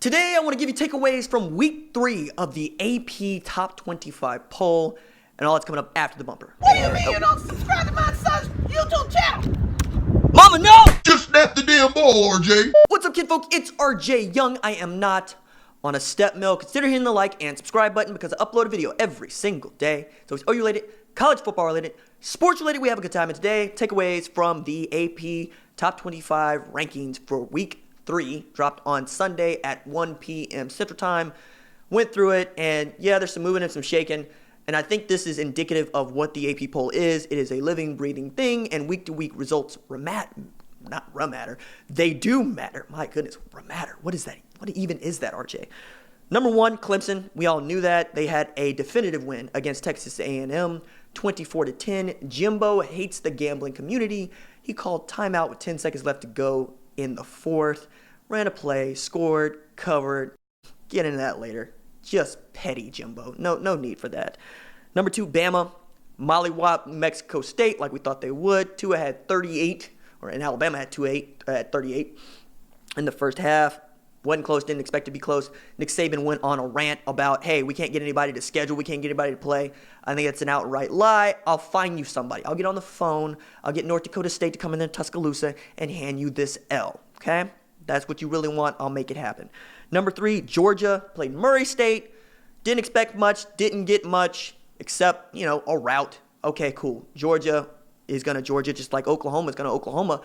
Today, I want to give you takeaways from week 3 of the AP Top 25 poll, and all that's coming up after the bumper. What do you mean you don't subscribe to my son's YouTube channel? Mama, no! Just snap the damn ball, RJ. What's up, kinfolk? It's RJ Young. I am not on a step mill. Consider hitting the like and subscribe button because I upload a video every single day. So it's OU related, college football related, sports related. We have a good time. And today, takeaways from the AP Top 25 rankings for week 3 dropped on Sunday at 1 p.m. Central Time. Went through it, and yeah, there's some moving and some shaking. And I think this is indicative of what the AP poll is. It is a living, breathing thing, and week-to-week results matter. They do matter. My goodness, matter. What is that? What even is that, RJ? Number 1, Clemson. We all knew that. They had a definitive win against Texas A&M, 24-10. Jimbo hates the gambling community. He called timeout with 10 seconds left to go in the 4th. Ran a play, scored, covered. Get into that later. Just petty Jimbo. No need for that. Number 2, Bama. Mollywop Mexico State like we thought they would. Tua had 38, and Alabama had 38 in the first half. Wasn't close, didn't expect to be close. Nick Saban went on a rant about, hey, we can't get anybody to schedule, we can't get anybody to play. I think it's an outright lie. I'll find you somebody. I'll get on the phone. I'll get North Dakota State to come in there, Tuscaloosa, and hand you this L, okay? That's what you really want. I'll make it happen. Number 3, Georgia played Murray State. Didn't expect much, didn't get much, except, a rout. Okay, cool. Georgia is going to Georgia just like Oklahoma is going to Oklahoma,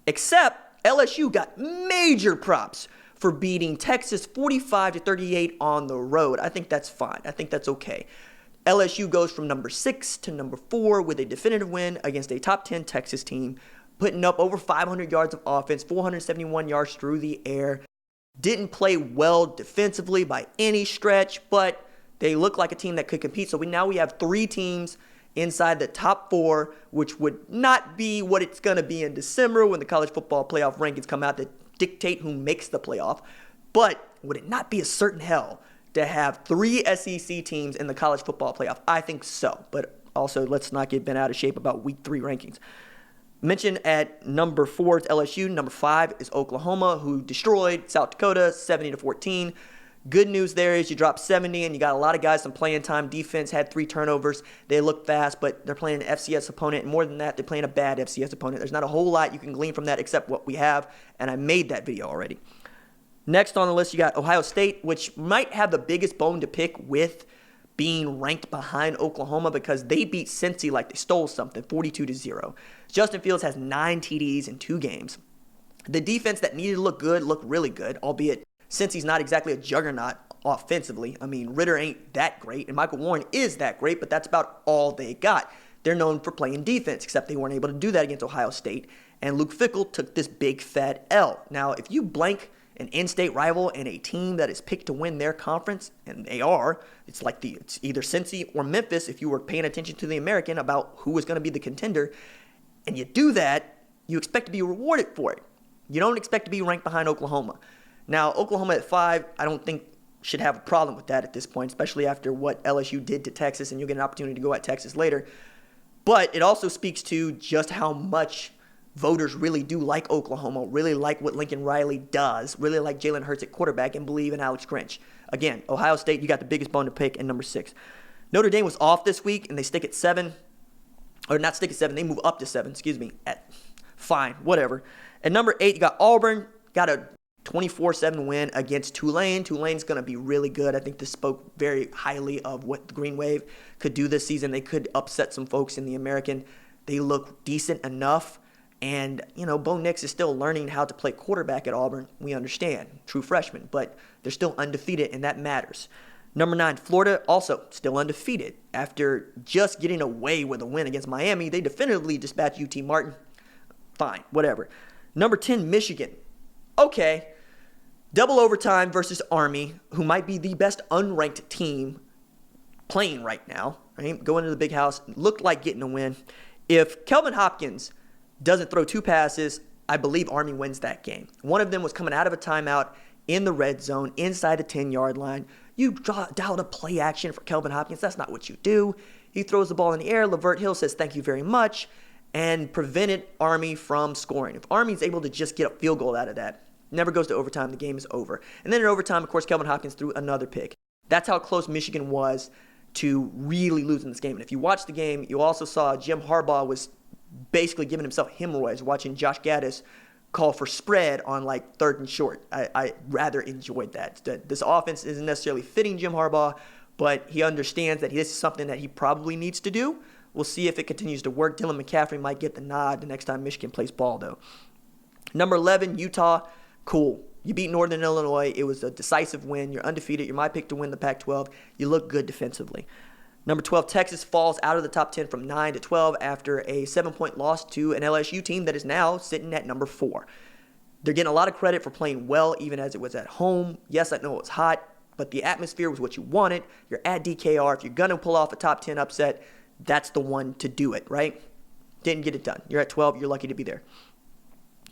except LSU got major props for beating Texas 45-38 on the road. I think that's fine. I think that's okay. LSU goes from number 6 to number 4 with a definitive win against a top 10 Texas team, putting up over 500 yards of offense, 471 yards through the air. Didn't play well defensively by any stretch, but they look like a team that could compete. So now we have 3 teams inside the top 4, which would not be what it's going to be in December when the college football playoff rankings come out that dictate who makes the playoff. But would it not be a certain hell to have 3 SEC teams in the college football playoff? I think so. But also, let's not get bent out of shape about week 3 rankings. Mentioned at number 4 is LSU. Number 5 is Oklahoma, who destroyed South Dakota 70-14. Good news there is you dropped 70 and you got a lot of guys some playing time. Defense had 3 turnovers. They look fast, but they're playing an FCS opponent. And more than that, they're playing a bad FCS opponent. There's not a whole lot you can glean from that except what we have, and I made that video already. Next on the list, you got Ohio State, which might have the biggest bone to pick with being ranked behind Oklahoma because they beat Cincy like they stole something, 42-0. Justin Fields has 9 TDs in 2 games. The defense that needed to look good looked really good, albeit Cincy's not exactly a juggernaut offensively. I mean, Ritter ain't that great, and Michael Warren is that great, but that's about all they got. They're known for playing defense, except they weren't able to do that against Ohio State, and Luke Fickell took this big fat L. Now, if you blank an in-state rival and a team that is picked to win their conference, and they are, it's either Cincy or Memphis if you were paying attention to the American about who was going to be the contender, and you do that, you expect to be rewarded for it. You don't expect to be ranked behind Oklahoma. Now, Oklahoma at 5, I don't think should have a problem with that at this point, especially after what LSU did to Texas, and you'll get an opportunity to go at Texas later. But it also speaks to just how much voters really do like Oklahoma, really like what Lincoln Riley does, really like Jalen Hurts at quarterback, and believe in Alex Grinch. Again, Ohio State, you got the biggest bone to pick in number 6. Notre Dame was off this week, and they stick at 7. Or not stick at 7, they move up to 7, fine, whatever. At number 8, you got Auburn, got a 24-7 win against Tulane. Tulane's going to be really good. I think this spoke very highly of what the Green Wave could do this season. They could upset some folks in the American. They look decent enough. And, Bo Nix is still learning how to play quarterback at Auburn. We understand. True freshman. But they're still undefeated, and that matters. Number 9, Florida, also still undefeated. After just getting away with a win against Miami, they definitively dispatched UT Martin. Fine, whatever. Number 10, Michigan. Okay, double overtime versus Army, who might be the best unranked team playing right now, right? Going to the big house, looked like getting a win. If Kelvin Hopkins doesn't throw 2 passes, I believe Army wins that game. One of them was coming out of a timeout in the red zone, inside the 10-yard line. You dialed a play action for Kelvin Hopkins. That's not what you do. He throws the ball in the air. Lavert Hill says, thank you very much, and prevented Army from scoring. If Army's able to just get a field goal out of that, never goes to overtime, the game is over. And then in overtime, of course, Kelvin Hopkins threw another pick. That's how close Michigan was to really losing this game. And if you watch the game, you also saw Jim Harbaugh was basically giving himself hemorrhoids watching Josh Gaddis call for spread on like 3rd and short. I rather enjoyed that. This offense isn't necessarily fitting Jim Harbaugh, but he understands that this is something that he probably needs to do. We'll see if it continues to work. Dylan McCaffrey might get the nod the next time Michigan plays ball, though. Number 11, Utah. Cool. You beat Northern Illinois. It was a decisive win. You're undefeated. You're my pick to win the Pac-12. You look good defensively. Number 12, Texas falls out of the top 10 from 9 to 12 after a 7-point loss to an LSU team that is now sitting at number 4. They're getting a lot of credit for playing well, even as it was at home. Yes, I know it was hot, but the atmosphere was what you wanted. You're at DKR. If you're going to pull off a top 10 upset, that's the one to do it, right? Didn't get it done. You're at 12. You're lucky to be there.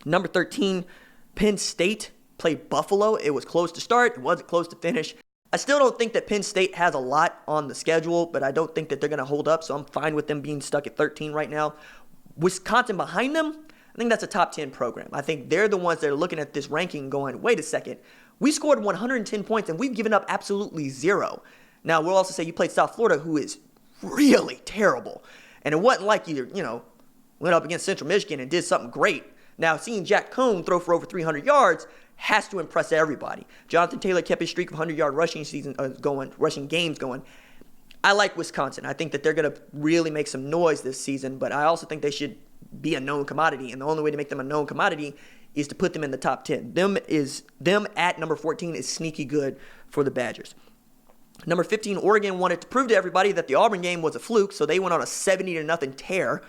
Number 13, Penn State played Buffalo. It was close to start. It wasn't close to finish. I still don't think that Penn State has a lot on the schedule, but I don't think that they're going to hold up, so I'm fine with them being stuck at 13 right now. Wisconsin behind them, I think that's a top 10 program. I think they're the ones that are looking at this ranking going, wait a second, we scored 110 points and we've given up absolutely 0. Now, we'll also say you played South Florida, who is really terrible. And it wasn't like you went up against Central Michigan and did something great. Now, seeing Jack Cohn throw for over 300 yards has to impress everybody. Jonathan Taylor kept his streak of 100-yard rushing games going. I like Wisconsin. I think that they're going to really make some noise this season, but I also think they should be a known commodity, and the only way to make them a known commodity is to put them in the top 10. Them at number 14 is sneaky good for the Badgers. Number 15, Oregon wanted to prove to everybody that the Auburn game was a fluke, so they went on a 70-0 tear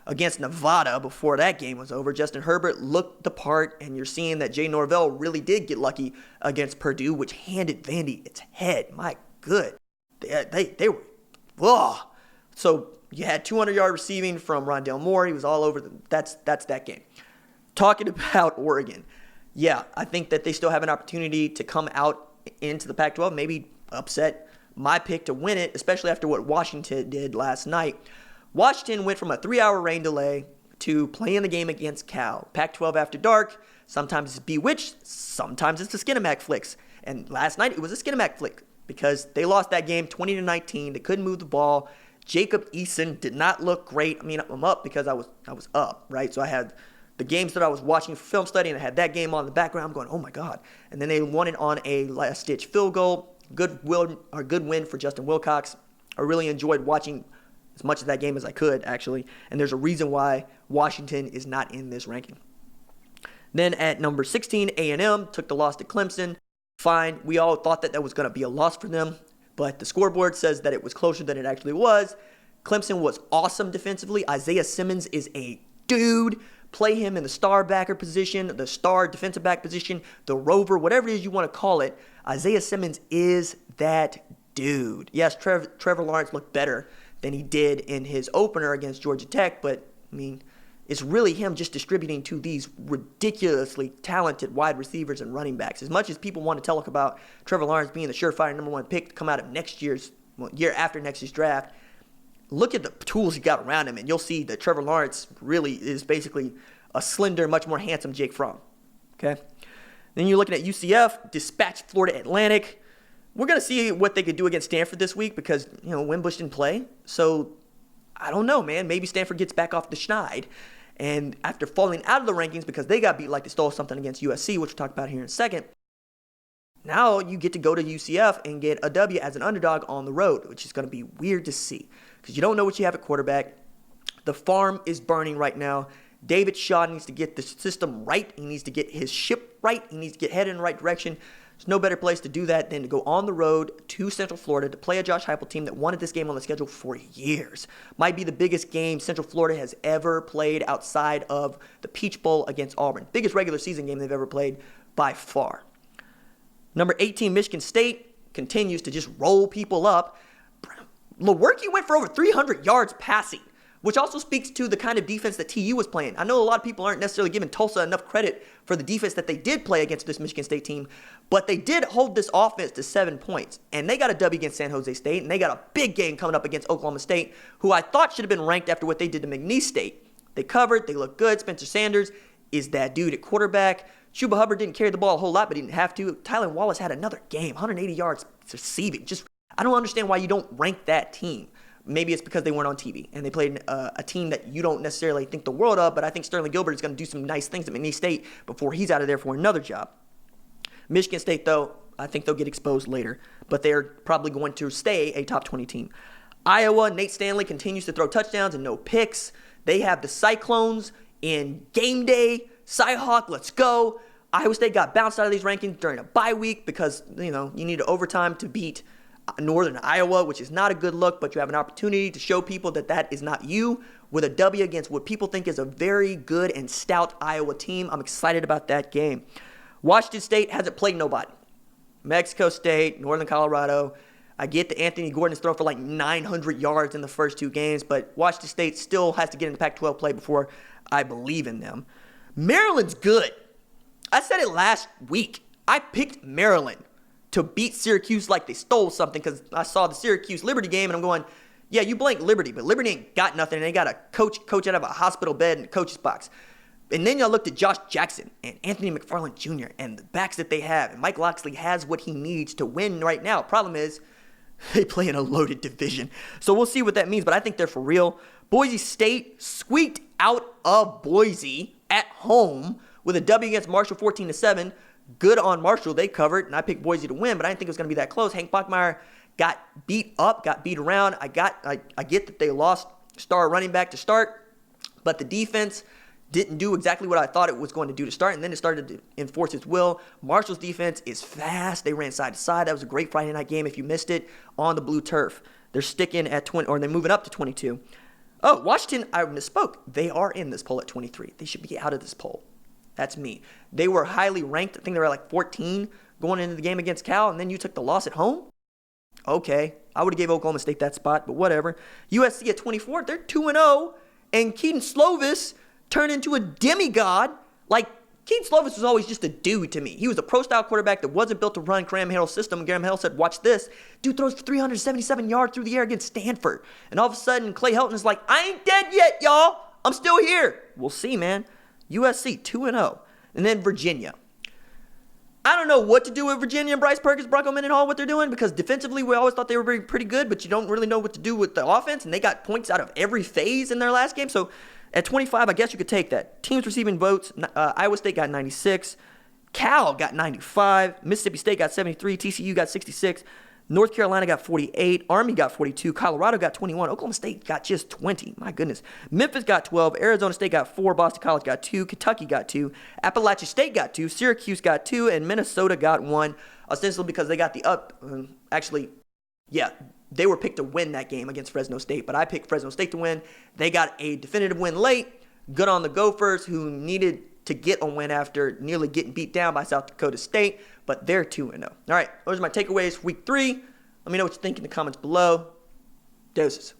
against Nevada before that game was over. Justin Herbert looked the part, and you're seeing that Jay Norvell really did get lucky against Purdue, which handed Vandy its head. My good. They were, whoa. So you had 200-yard receiving from Rondale Moore. He was all over them. That's that game. Talking about Oregon, yeah, I think that they still have an opportunity to come out into the Pac-12, maybe upset my pick to win it, especially after what Washington did last night. Washington went from a 3-hour rain delay to playing the game against Cal. Pac-12 after dark, sometimes it's Bewitched, sometimes it's the Skinamax flicks. And last night it was a Skinamax flick because they lost that game 20-19. They couldn't move the ball. Jacob Eason did not look great. I mean, I'm up because I was up, right? So I had the games that I was watching for film study, and I had that game on in the background. I'm going, oh my God. And then they won it on a last-ditch field goal. Good win for Justin Wilcox. I really enjoyed watching as much of that game as I could, actually. And there's a reason why Washington is not in this ranking. Then at number 16, A&M took the loss to Clemson. Fine. We all thought that was going to be a loss for them, but the scoreboard says that it was closer than it actually was. Clemson was awesome defensively. Isaiah Simmons is a dude. Play him in the star backer position, the star defensive back position, the rover, whatever it is you want to call it. Isaiah Simmons is that dude. Yes, Trevor Lawrence looked better than he did in his opener against Georgia Tech, but, I mean, it's really him just distributing to these ridiculously talented wide receivers and running backs. As much as people want to talk about Trevor Lawrence being the surefire number 1 pick to come out of year after next year's draft, look at the tools he got around him, and you'll see that Trevor Lawrence really is basically a slender, much more handsome Jake Fromm. Okay? Then you're looking at UCF, dispatched Florida Atlantic. We're going to see what they could do against Stanford this week because, Wimbush didn't play. So, I don't know, man. Maybe Stanford gets back off the schneid. And after falling out of the rankings because they got beat like they stole something against USC, which we'll talk about here in a second, now you get to go to UCF and get a W as an underdog on the road, which is going to be weird to see because you don't know what you have at quarterback. The farm is burning right now. David Shaw needs to get the system right. He needs to get his ship right. He needs to get headed in the right direction. There's no better place to do that than to go on the road to Central Florida to play a Josh Heupel team that wanted this game on the schedule for years. Might be the biggest game Central Florida has ever played outside of the Peach Bowl against Auburn. Biggest regular season game they've ever played by far. Number 18, Michigan State continues to just roll people up. Lewerke went for over 300 yards passing, which also speaks to the kind of defense that TU was playing. I know a lot of people aren't necessarily giving Tulsa enough credit for the defense that they did play against this Michigan State team, but they did hold this offense to 7 points, and they got a W against San Jose State, and they got a big game coming up against Oklahoma State, who I thought should have been ranked after what they did to McNeese State. They covered, they look good. Spencer Sanders is that dude at quarterback. Chuba Hubbard didn't carry the ball a whole lot, but he didn't have to. Tylan Wallace had another game, 180 yards receiving. Just, I don't understand why you don't rank that team. Maybe it's because they weren't on TV and they played a team that you don't necessarily think the world of, but I think Sterling Gilbert is going to do some nice things at McNeese State before he's out of there for another job. Michigan State, though, I think they'll get exposed later, but they're probably going to stay a top 20 team. Iowa, Nate Stanley continues to throw touchdowns and no picks. They have the Cyclones in game day. Cyhawk, let's go. Iowa State got bounced out of these rankings during a bye week because, you need overtime to beat Northern Iowa, which is not a good look, but you have an opportunity to show people that that is not you with a W against what people think is a very good and stout Iowa team. I'm excited about that game. Washington State hasn't played nobody. Mexico State, Northern Colorado. I get that Anthony Gordon has thrown for like 900 yards in the first 2 games, but Washington State still has to get into Pac-12 play before I believe in them. Maryland's good. I said it last week. I picked Maryland to beat Syracuse like they stole something because I saw the Syracuse-Liberty game, and I'm going, yeah, you blank Liberty, but Liberty ain't got nothing, and they got a coach out of a hospital bed in the coach's box. And then y'all looked at Josh Jackson and Anthony McFarland Jr. and the backs that they have, and Mike Locksley has what he needs to win right now. Problem is, they play in a loaded division. So we'll see what that means, but I think they're for real. Boise State squeaked out of Boise at home with a W against Marshall 14-7. Good on Marshall. They covered, and I picked Boise to win, but I didn't think it was going to be that close. Hank Bachmeier got beat up, got beat around. I get that they lost star running back to start, but the defense didn't do exactly what I thought it was going to do to start, and then it started to enforce its will. Marshall's defense is fast. They ran side to side. That was a great Friday night game if you missed it on the blue turf. They're sticking at 20, or they're moving up to 22. Oh, Washington, I misspoke. They are in this poll at 23. They should be out of this poll. That's me. They were highly ranked. I think they were like 14 going into the game against Cal, and then you took the loss at home? Okay. I would have gave Oklahoma State that spot, but whatever. USC at 24, they're 2-0, and Keaton Slovis turned into a demigod. Like, Keaton Slovis was always just a dude to me. He was a pro-style quarterback that wasn't built to run Graham Harrell's system, and Graham Harrell said, watch this. Dude throws for 377 yards through the air against Stanford. And all of a sudden, Clay Helton is like, I ain't dead yet, y'all. I'm still here. We'll see, man. USC 2-0. And then Virginia. I don't know what to do with Virginia and Bryce Perkins, Bronco Mendenhall, what they're doing, because defensively we always thought they were pretty good, but you don't really know what to do with the offense, and they got points out of every phase in their last game. So at 25, I guess you could take that. Teams receiving votes, Iowa State got 96, Cal got 95, Mississippi State got 73, TCU got 66, North Carolina got 48, Army got 42, Colorado got 21, Oklahoma State got just 20, my goodness. Memphis got 12, Arizona State got 4, Boston College got 2, Kentucky got 2, Appalachia State got 2, Syracuse got 2, and Minnesota got 1, ostensibly because they got the they were picked to win that game against Fresno State, but I picked Fresno State to win. They got a definitive win late. Good on the Gophers, who needed to get a win after nearly getting beat down by South Dakota State, but they're 2-0. All right, those are my takeaways for week 3. Let me know what you think in the comments below. Doses.